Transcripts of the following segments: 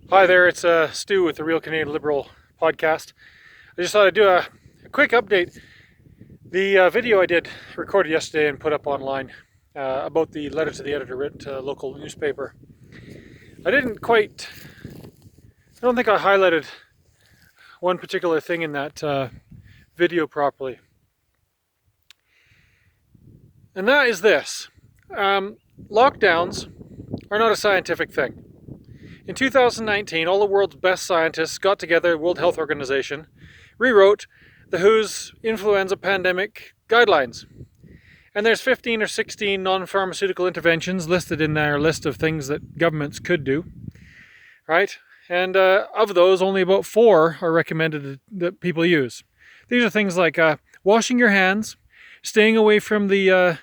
Hi there, it's Stu with the Real Canadian Liberal podcast. I just thought I'd do a quick update. The video I did recorded yesterday and put up online about the letter to the editor written to a local newspaper. I don't think I highlighted one particular thing in that video properly. And that is this. Lockdowns are not a scientific thing. In 2019, all the world's best scientists got together, World Health Organization, rewrote the WHO's influenza pandemic guidelines. And there's 15 or 16 non-pharmaceutical interventions listed in their list of things that governments could do, right? And of those, only about 4 are recommended that people use. These are things like washing your hands, staying away from the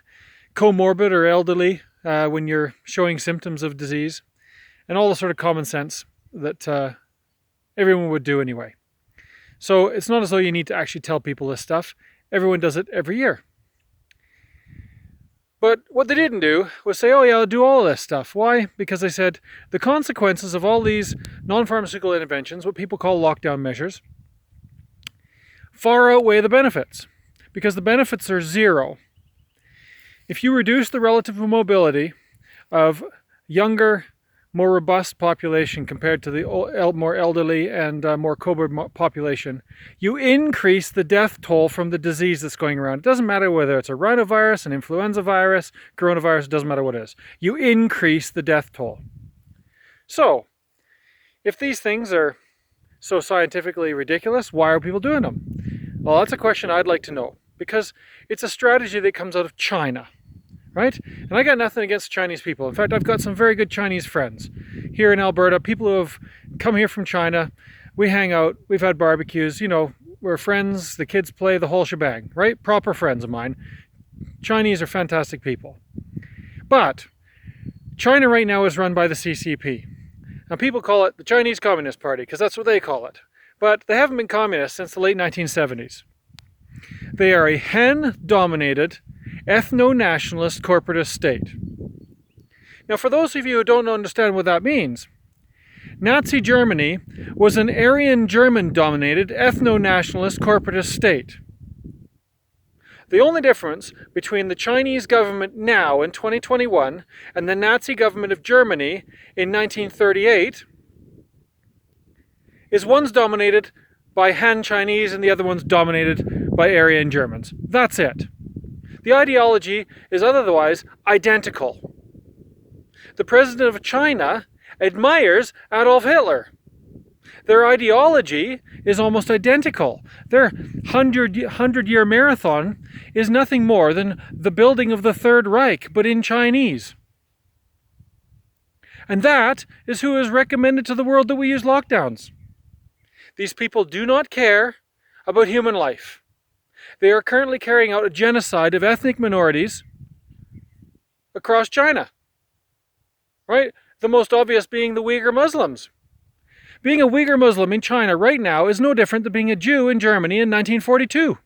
comorbid or elderly when you're showing symptoms of disease, and all the sort of common sense that everyone would do anyway. So it's not as though you need to actually tell people this stuff. Everyone does it every year. But what they didn't do was say, oh yeah, I'll do all this stuff. Why? Because they said the consequences of all these non-pharmaceutical interventions, what people call lockdown measures, far outweigh the benefits. Because the benefits are zero. If you reduce the relative mobility of younger, more robust population compared to the more elderly and more comorbid population, you increase the death toll from the disease that's going around. It doesn't matter whether it's a rhinovirus, an influenza virus, coronavirus, it doesn't matter what it is. You increase the death toll. So, if these things are so scientifically ridiculous, why are people doing them? Well, that's a question I'd like to know, because it's a strategy that comes out of China. Right? And I got nothing against Chinese people. In fact, I've got some very good Chinese friends here in Alberta, people who have come here from China. We hang out, we've had barbecues, we're friends, the kids play, the whole shebang, right? Proper friends of mine. Chinese are fantastic people. But China right now is run by the CCP. Now people call it the Chinese Communist Party because that's what they call it. But they haven't been communist since the late 1970s. They are a Han-dominated ethno-nationalist corporatist state. Now, for those of you who don't understand what that means, Nazi Germany was an Aryan German-dominated ethno-nationalist corporatist state. The only difference between the Chinese government now in 2021 and the Nazi government of Germany in 1938 is one's dominated by Han Chinese and the other one's dominated by Aryan Germans. That's it. The ideology is otherwise identical. The president of China admires Adolf Hitler. Their ideology is almost identical. Their 100-year marathon is nothing more than the building of the Third Reich, but in Chinese. And that is who is recommended to the world that we use lockdowns. These people do not care about human life. They are currently carrying out a genocide of ethnic minorities across China. Right? The most obvious being the Uyghur Muslims. Being a Uyghur Muslim in China right now is no different than being a Jew in Germany in 1942.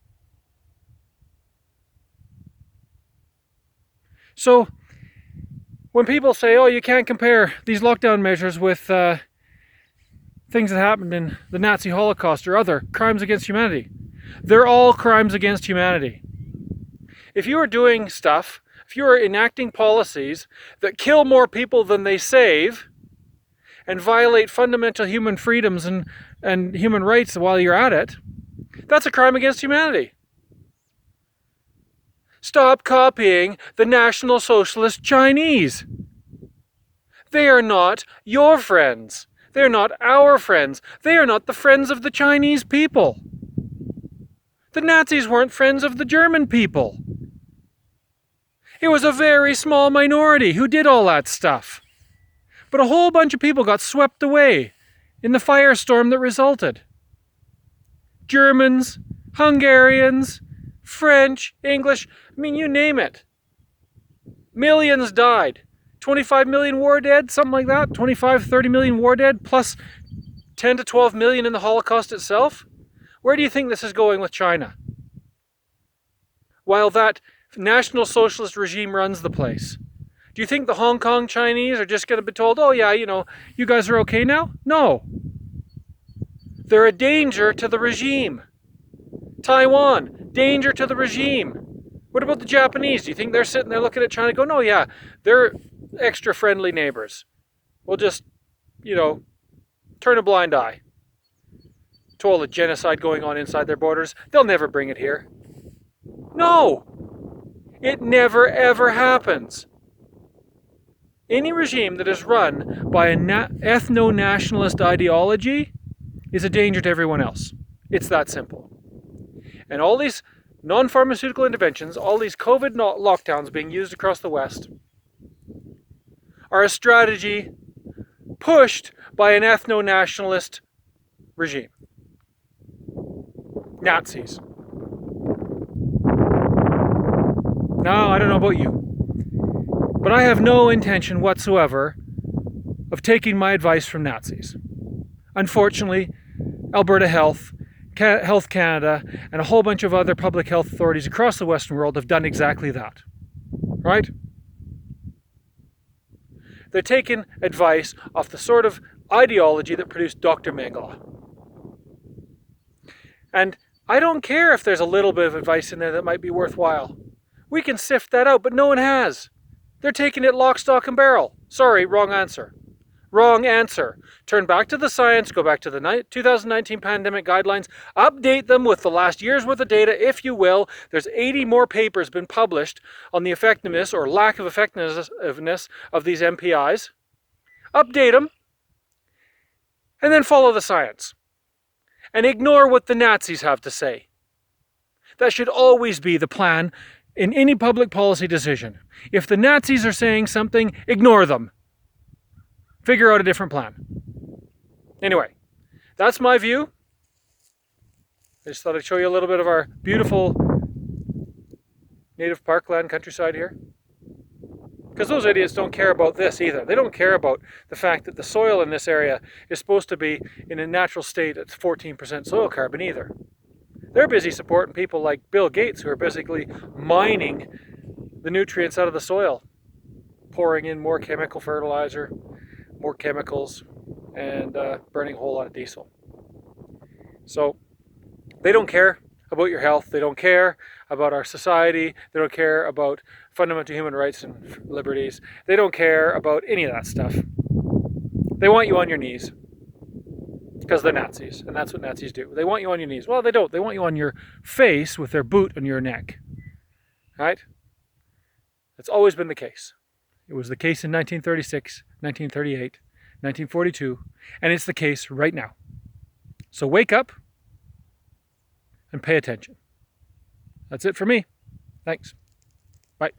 So, when people say, oh, you can't compare these lockdown measures with things that happened in the Nazi Holocaust or other crimes against humanity, they're all crimes against humanity. If you are doing stuff, if you are enacting policies that kill more people than they save and violate fundamental human freedoms and human rights while you're at it, that's a crime against humanity. Stop copying the National Socialist Chinese. They are not your friends. They are not our friends. They are not the friends of the Chinese people. The Nazis weren't friends of the German people. It was a very small minority who did all that stuff. But a whole bunch of people got swept away in the firestorm that resulted. Germans, Hungarians, French, English, you name it. Millions died. 25 million war dead, something like that. 25, 30 million war dead, plus 10 to 12 million in the Holocaust itself. Where do you think this is going with China? While that National Socialist regime runs the place. Do you think the Hong Kong Chinese are just going to be told, oh yeah, you know, you guys are okay now? No. They're a danger to the regime. Taiwan, danger to the regime. What about the Japanese? Do you think they're sitting there looking at China going, oh yeah, they're extra friendly neighbors. We'll just, you know, turn a blind eye to all the genocide going on inside their borders. They'll never bring it here. No! It never ever happens. Any regime that is run by an ethno-nationalist ideology is a danger to everyone else. It's that simple. And all these non-pharmaceutical interventions, all these COVID lockdowns being used across the West, are a strategy pushed by an ethno-nationalist regime. Nazis. Now, I don't know about you, but I have no intention whatsoever of taking my advice from Nazis. Unfortunately, Alberta Health, Health Canada, and a whole bunch of other public health authorities across the Western world have done exactly that. Right? They're taking advice off the sort of ideology that produced Dr. Mengele. And I don't care if there's a little bit of advice in there that might be worthwhile. We can sift that out, but no one has. They're taking it lock, stock, and barrel. Sorry, wrong answer. Wrong answer. Turn back to the science, go back to the 2019 pandemic guidelines, update them with the last year's worth of data, if you will. There's 80 more papers been published on the effectiveness or lack of effectiveness of these NPIs. Update them, and then follow the science. And ignore what the Nazis have to say. That should always be the plan in any public policy decision. If the Nazis are saying something, ignore them. Figure out a different plan. Anyway, that's my view. I just thought I'd show you a little bit of our beautiful native parkland countryside here. Because those idiots don't care about this either. They don't care about the fact that the soil in this area is supposed to be in a natural state at 14% soil carbon either. They're busy supporting people like Bill Gates, who are basically mining the nutrients out of the soil, pouring in more chemical fertilizer, more chemicals, and burning a whole lot of diesel. So they don't care about your health. They don't care about our society. They don't care about fundamental human rights and liberties. They don't care about any of that stuff. They want you on your knees because they're Nazis, and that's what Nazis do. They want you on your knees. Well, they don't. They want you on your face with their boot on your neck. Right? That's always been the case. It was the case in 1936, 1938, 1942, and it's the case right now. So wake up and pay attention. That's it for me. Thanks. Bye.